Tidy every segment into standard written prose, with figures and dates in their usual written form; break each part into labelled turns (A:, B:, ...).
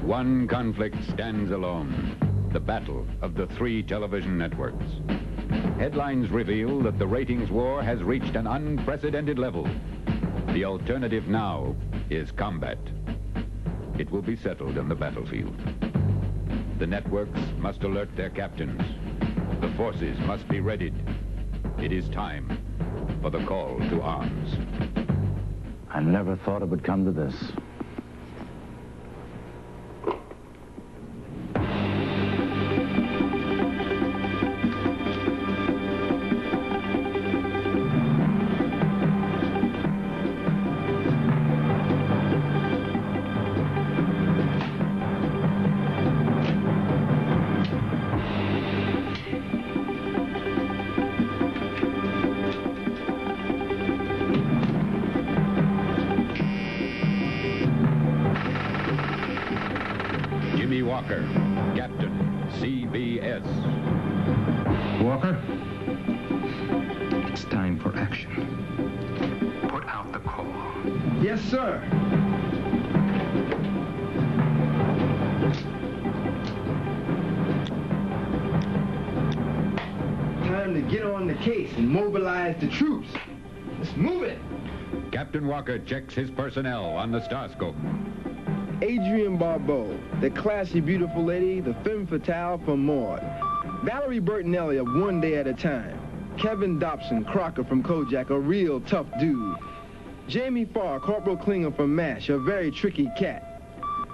A: One conflict stands alone. The battle of the 3 television networks. Headlines reveal that the ratings war has reached an unprecedented level. The alternative now is combat. It will be settled on the battlefield. The networks must alert their captains. The forces must be readied. It is time for the call to arms.
B: I never thought it would come to this.
A: Walker, Captain, CBS.
C: Walker? It's time for action. Put out the call.
D: Yes, sir. Time to get on the case and mobilize the troops. Let's move it.
A: Captain Walker checks his personnel on the Starscope.
D: Adrienne Barbeau, the classy, beautiful lady, the femme fatale from Maud. Valerie Bertinelli of One Day at a Time. Kevin Dobson, Crocker from Kojak, a real tough dude. Jamie Farr, Corporal Klinger from MASH, a very tricky cat.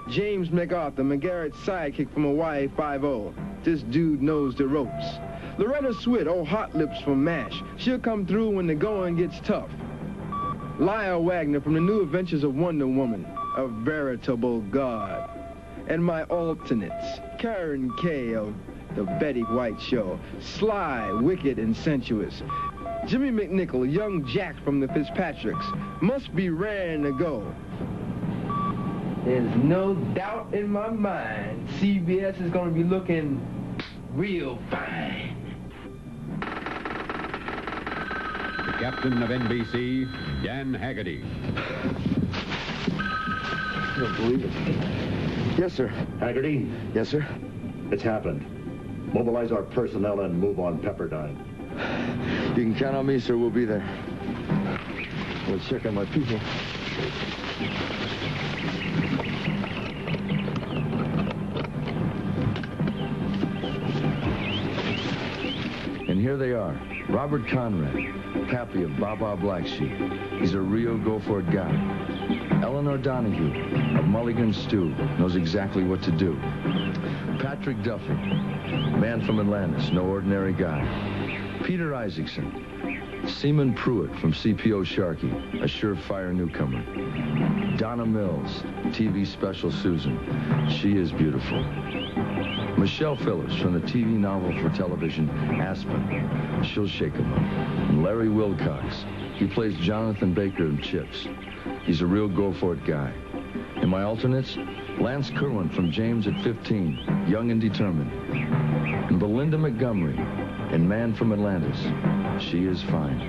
D: James MacArthur, McGarrett's sidekick from Hawaii 5-0. This dude knows the ropes. Loretta Swit, old Hot Lips from MASH. She'll come through when the going gets tough. Lyle Wagner from the New Adventures of Wonder Woman. A veritable god. And my alternates, Karen Kay of The Betty White Show, sly, wicked, and sensuous. Jimmy McNichol, young Jack from the Fitzpatricks, must be raring to go. There's no doubt in my mind, CBS is going to be looking real fine.
A: The captain of NBC, Dan Haggerty.
E: I don't believe it.
D: Yes, sir.
E: Haggerty?
D: Yes, sir.
E: It's happened. Mobilize our personnel and move on Pepperdine.
D: You can count on me, sir. We'll be there. Let's check on my people.
B: And here they are. Robert Conrad, Cappy of Baba Black Sheep. He's a real go-for-it guy. Eleanor Donahue of Mulligan Stew knows exactly what to do. Patrick Duffy, man from Atlantis, no ordinary guy. Peter Isaacson, Seaman Pruitt from CPO Sharkey, a surefire newcomer. Donna Mills, TV special Susan. She is beautiful. Michelle Phillips from the TV novel for television, Aspen. She'll shake 'em up. And Larry Wilcox. He plays Jonathan Baker in Chips. He's a real go-for-it guy. And my alternates, Lance Kerwin from James at 15, young and determined. And Belinda Montgomery, and Man from Atlantis. She is fine.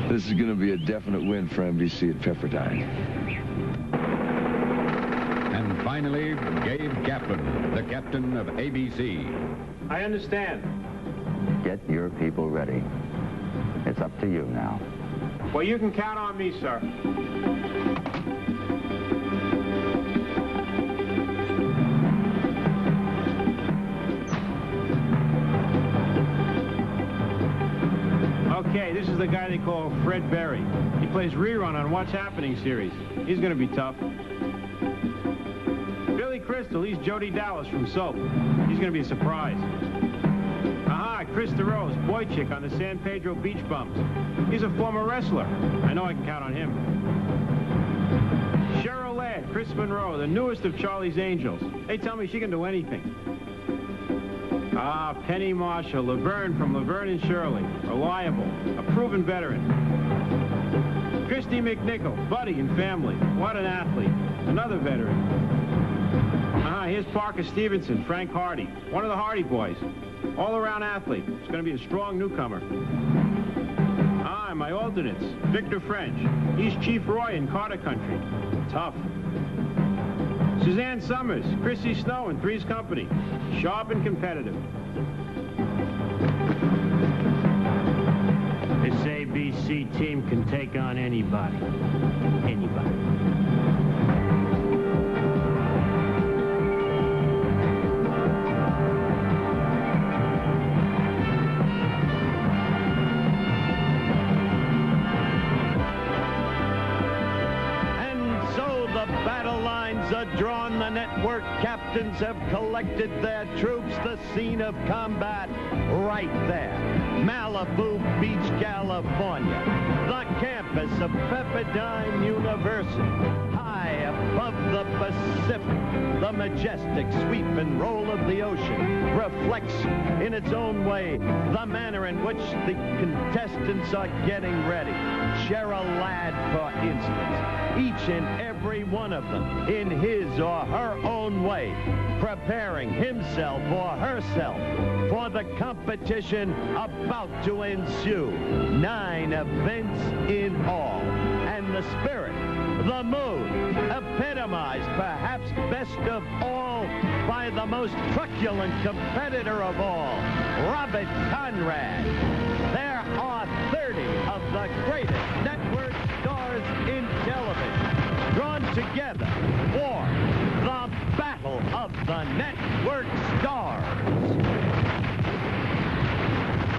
B: This is going to be a definite win for NBC at Pepperdine.
A: And finally, Gabe Kaplan, the captain of ABC.
F: I understand.
G: Get your people ready. It's up to you now.
F: Well, you can count on me, sir. Okay, this is the guy they call Fred Berry. He plays rerun on What's Happening series. He's going to be tough. Billy Crystal, he's Jody Dallas from Soap. He's going to be a surprise. Aha, Chris DeRose, boy chick on the San Pedro Beach Bums. He's a former wrestler. I know I can count on him. Cheryl Ladd, Chris Monroe, the newest of Charlie's Angels. They tell me she can do anything. Ah, Penny Marshall, Laverne from Laverne and Shirley. Reliable, a proven veteran. Christy McNichol, Buddy and Family. What an athlete. Another veteran. Here's Parker Stevenson, Frank Hardy, one of the Hardy Boys. All-around athlete. It's going to be a strong newcomer. my alternates. Victor French. He's Chief Roy in Carter Country. Tough. Suzanne Summers, Chrissy Snow in Three's Company. Sharp and competitive.
H: This ABC team can take on anybody. Anybody.
I: Drawn, the network captains have collected their troops. The scene of combat right there, Malibu Beach, California, the campus of Pepperdine University. High above the Pacific, the majestic sweep and roll of the ocean reflects in its own way the manner in which the contestants are getting ready. Cheryl Ladd, for instance, each and every one of them in his or her own way, preparing himself or herself for the competition about to ensue. 9 events in all. And the spirit, the mood, epitomized perhaps best of all by the most truculent competitor of all, Robert Conrad. There are 30 of the greatest network stars in television drawn together for the Battle of the Network.